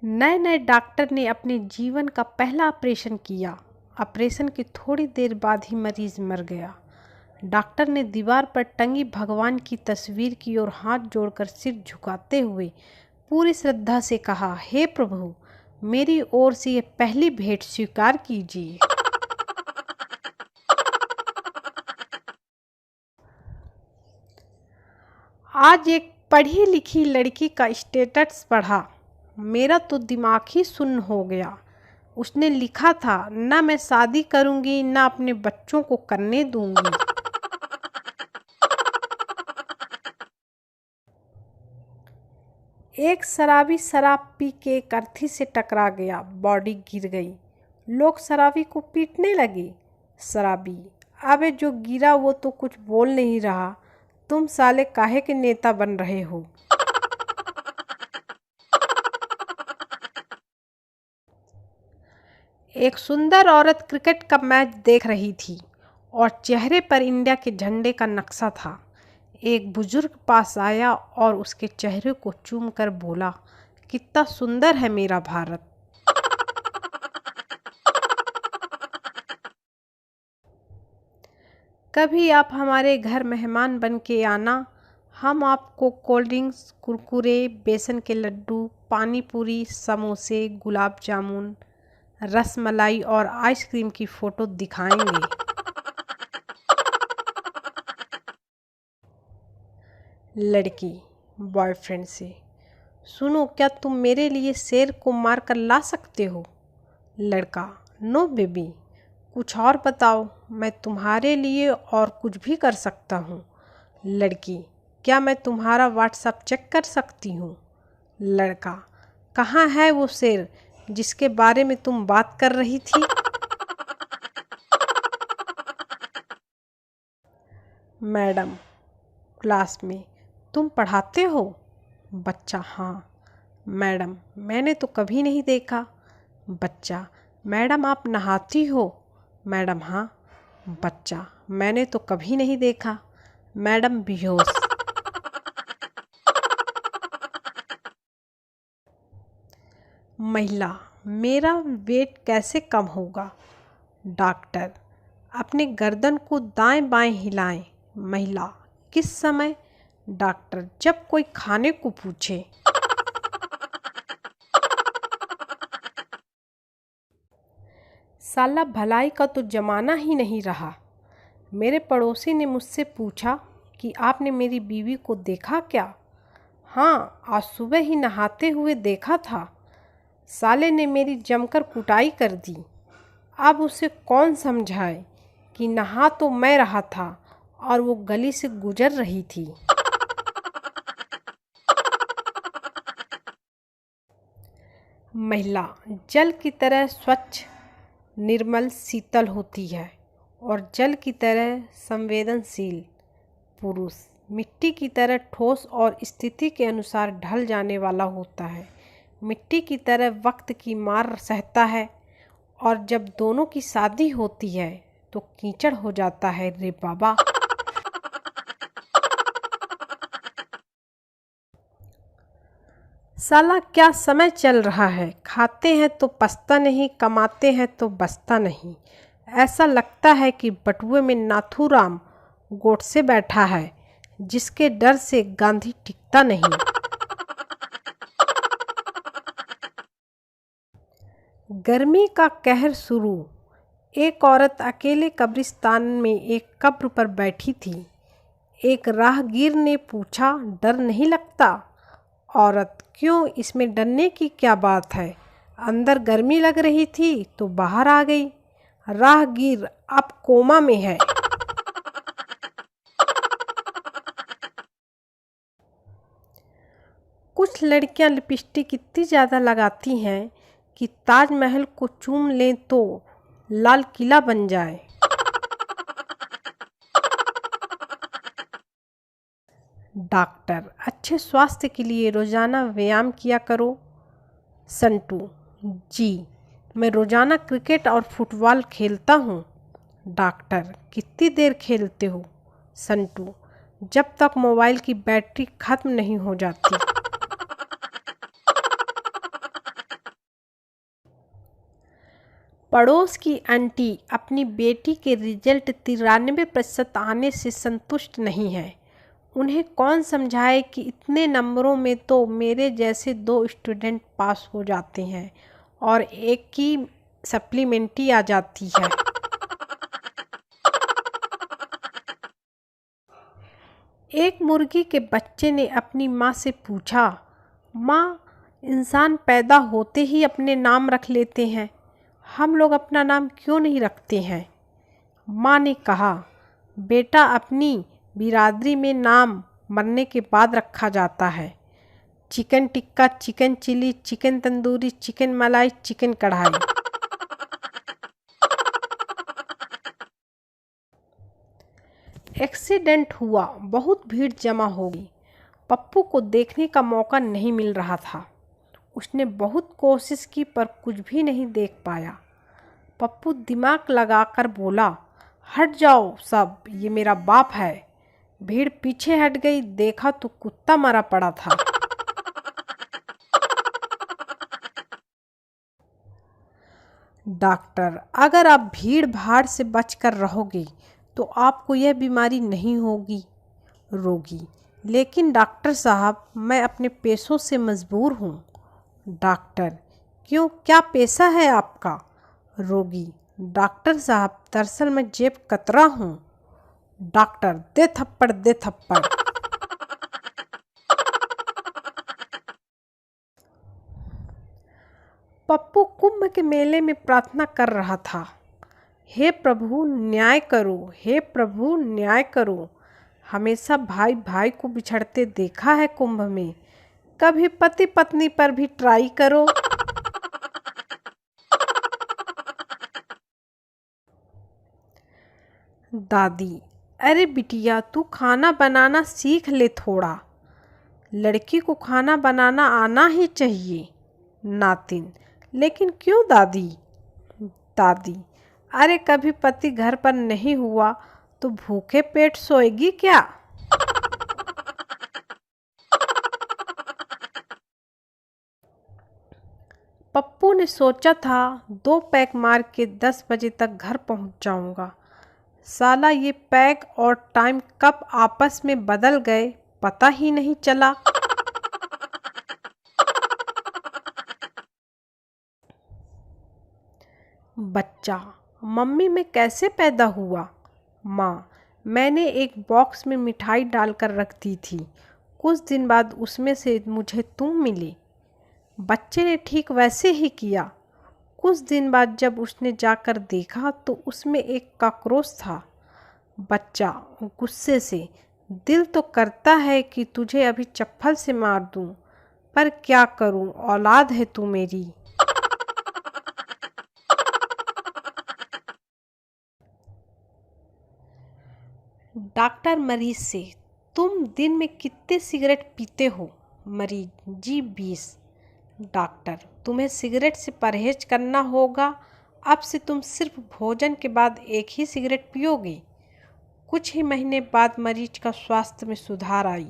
नए नए डॉक्टर ने अपने जीवन का पहला ऑपरेशन किया। ऑपरेशन के थोड़ी देर बाद ही मरीज मर गया। डॉक्टर ने दीवार पर टंगी भगवान की तस्वीर की ओर हाथ जोड़कर सिर झुकाते हुए पूरी श्रद्धा से कहा, हे प्रभु, मेरी ओर से ये पहली भेंट स्वीकार कीजिए। आज एक पढ़ी लिखी लड़की का स्टेटस पढ़ा, मेरा तो दिमाग ही सुन्न हो गया। उसने लिखा था, ना मैं शादी करूंगी ना अपने बच्चों को करने दूंगी। एक शराबी शराब पी के एक अर्थी से टकरा गया, बॉडी गिर गई। लोग शराबी को पीटने लगे। शराबी, अबे जो गिरा वो तो कुछ बोल नहीं रहा, तुम साले काहे के नेता बन रहे हो। एक सुंदर औरत क्रिकेट का मैच देख रही थी और चेहरे पर इंडिया के झंडे का नक्शा था। एक बुजुर्ग पास आया और उसके चेहरे को चूमकर बोला, कितना सुंदर है मेरा भारत। कभी आप हमारे घर मेहमान बन के आना, हम आपको कोल्ड ड्रिंक्स, कुरकुरे, बेसन के लड्डू, पानी पूरी, समोसे, गुलाब जामुन, रसमलाई और आइसक्रीम की फ़ोटो दिखाएंगे। लड़की बॉयफ्रेंड से, सुनो, क्या तुम मेरे लिए शेर को मार कर ला सकते हो। लड़का, नो बेबी, कुछ और बताओ, मैं तुम्हारे लिए और कुछ भी कर सकता हूँ। लड़की, क्या मैं तुम्हारा व्हाट्सएप चेक कर सकती हूँ। लड़का, कहाँ है वो शेर जिसके बारे में तुम बात कर रही थी। मैडम, क्लास में तुम पढ़ाते हो। बच्चा, हाँ। मैडम, मैंने तो कभी नहीं देखा। बच्चा, मैडम आप नहाती हो। मैडम, हाँ। बच्चा, मैंने तो कभी नहीं देखा। मैडम बेहोश। महिला, मेरा वेट कैसे कम होगा। डॉक्टर, अपने गर्दन को दाएं बाएं हिलाएं। महिला, किस समय। डॉक्टर, जब कोई खाने को पूछे। साला भलाई का तो जमाना ही नहीं रहा। मेरे पड़ोसी ने मुझसे पूछा कि आपने मेरी बीवी को देखा क्या। हाँ, आज सुबह ही नहाते हुए देखा था। साले ने मेरी जमकर कुटाई कर दी। अब उसे कौन समझाए कि नहा तो मैं रहा था और वो गली से गुजर रही थी। महिला, जल की तरह स्वच्छ, निर्मल, शीतल होती है और जल की तरह संवेदनशील। पुरुष, मिट्टी की तरह ठोस और स्थिति के अनुसार ढल जाने वाला होता है। मिट्टी की तरह वक्त की मार सहता है और जब दोनों की शादी होती है तो कीचड़ हो जाता है रे बाबा। साला क्या समय चल रहा है, खाते हैं तो पछता नहीं, कमाते हैं तो बचता नहीं। ऐसा लगता है कि बटुए में नाथूराम गोडसे बैठा है, जिसके डर से गांधी टिकता नहीं। गर्मी का कहर शुरू। एक औरत अकेले कब्रिस्तान में एक कब्र पर बैठी थी। एक राहगीर ने पूछा, डर नहीं लगता। औरत, क्यों, इसमें डरने की क्या बात है। अंदर गर्मी लग रही थी तो बाहर आ गई। राहगीर अब कोमा में है। कुछ लड़कियां लिपस्टिक इतनी ज़्यादा लगाती हैं कि ताजमहल को चूम लें तो लाल किला बन जाए। डॉक्टर, अच्छे स्वास्थ्य के लिए रोज़ाना व्यायाम किया करो। संटू, जी, मैं रोज़ाना क्रिकेट और फुटबॉल खेलता हूँ। डॉक्टर, कितनी देर खेलते हो। संटू, जब तक मोबाइल की बैटरी खत्म नहीं हो जाती। पड़ोस की आंटी अपनी बेटी के रिजल्ट 93% आने से संतुष्ट नहीं है। उन्हें कौन समझाए कि इतने नंबरों में तो मेरे जैसे 2 स्टूडेंट पास हो जाते हैं और एक की सप्लीमेंट्री आ जाती है। एक मुर्गी के बच्चे ने अपनी माँ से पूछा, माँ, इंसान पैदा होते ही अपने नाम रख लेते हैं, हम लोग अपना नाम क्यों नहीं रखते हैं? माँ ने कहा, बेटा, अपनी बिरादरी में नाम मरने के बाद रखा जाता है। Chicken tikka, chicken chilli, chicken tandoori, chicken malai, chicken kadhai. Accident हुआ, बहुत भीड़ जमा हो गई। पप्पू को देखने का मौका नहीं मिल रहा था। उसने बहुत कोशिश की पर कुछ भी नहीं देख पाया। पप्पू दिमाग लगाकर बोला, हट जाओ सब, ये मेरा बाप है। भीड़ पीछे हट गई, देखा तो कुत्ता मरा पड़ा था। डॉक्टर, अगर आप भीड़ भाड़ से बचकर रहोगे तो आपको यह बीमारी नहीं होगी। रोगी, लेकिन डॉक्टर साहब, मैं अपने पैसों से मजबूर हूँ। डॉक्टर, क्यों, क्या पैसा है आपका? रोगी, डॉक्टर साहब, दरअसल मैं जेब कतरा हूँ। डॉक्टर, दे थप्पड़, दे थप्पड़। पप्पू कुंभ के मेले में प्रार्थना कर रहा था, हे प्रभु न्याय करो, हे प्रभु न्याय करो। हमेशा भाई भाई को बिछड़ते देखा है कुंभ में, कभी पति पत्नी पर भी ट्राई करो। दादी, अरे बिटिया, तू खाना बनाना सीख ले थोड़ा। लड़की को खाना बनाना आना ही चाहिए। नातिन, लेकिन क्यों दादी? दादी, अरे कभी पति घर पर नहीं हुआ तो भूखे पेट सोएगी क्या? पप्पू ने सोचा था 2 पैक मार के 10 बजे तक घर पहुंच जाऊंगा। साला ये पैक और टाइम कब आपस में बदल गए पता ही नहीं चला। बच्चा, मम्मी मैं कैसे पैदा हुआ? माँ, मैंने एक बॉक्स में मिठाई डालकर रख दी थी, कुछ दिन बाद उसमें से मुझे तुम मिली। बच्चे ने ठीक वैसे ही किया। कुछ दिन बाद जब उसने जाकर देखा तो उसमें एक कॉकरोच था। बच्चा गुस्से से, दिल तो करता है कि तुझे अभी चप्पल से मार दूं, पर क्या करूं, औलाद है तू मेरी। डॉक्टर मरीज से, तुम दिन में कितने सिगरेट पीते हो? मरीज, जी 20। डॉक्टर, तुम्हें सिगरेट से परहेज करना होगा, अब से तुम सिर्फ भोजन के बाद एक ही सिगरेट पियोगे। कुछ ही महीने बाद मरीज का स्वास्थ्य में सुधार आई।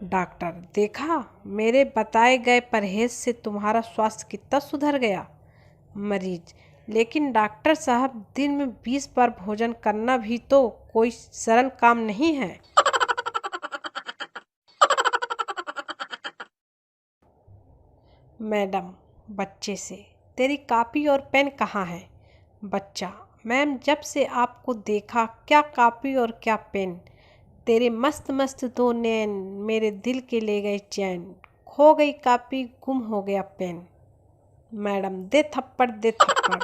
डॉक्टर, देखा, मेरे बताए गए परहेज से तुम्हारा स्वास्थ्य कितना सुधर गया। मरीज, लेकिन डॉक्टर साहब, दिन में 20 बार भोजन करना भी तो कोई सरल काम नहीं है। मैडम बच्चे से, तेरी कॉपी और पेन कहाँ है? बच्चा, मैम, जब से आपको देखा, क्या कॉपी और क्या पेन, तेरे मस्त मस्त 2 नैन मेरे दिल के ले गए चैन, खो गई कॉपी, गुम हो गया पेन। मैडम, दे थप्पड़, दे थप्पड़।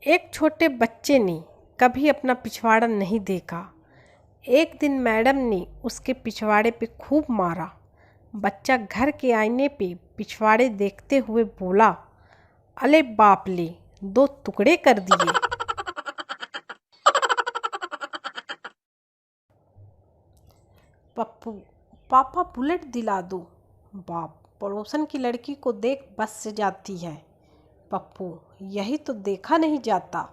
एक छोटे बच्चे ने कभी अपना पिछवाड़ा नहीं देखा। एक दिन मैडम ने उसके पिछवाड़े पे खूब मारा। बच्चा घर के आईने पे पिछवाड़े देखते हुए बोला, अले बाप ले, 2 टुकड़े कर दिए। पप्पू, पापा बुलेट दिला दो। बाप, पड़ोसन की लड़की को देख बस से जाती है। पप्पू, यही तो देखा नहीं जाता।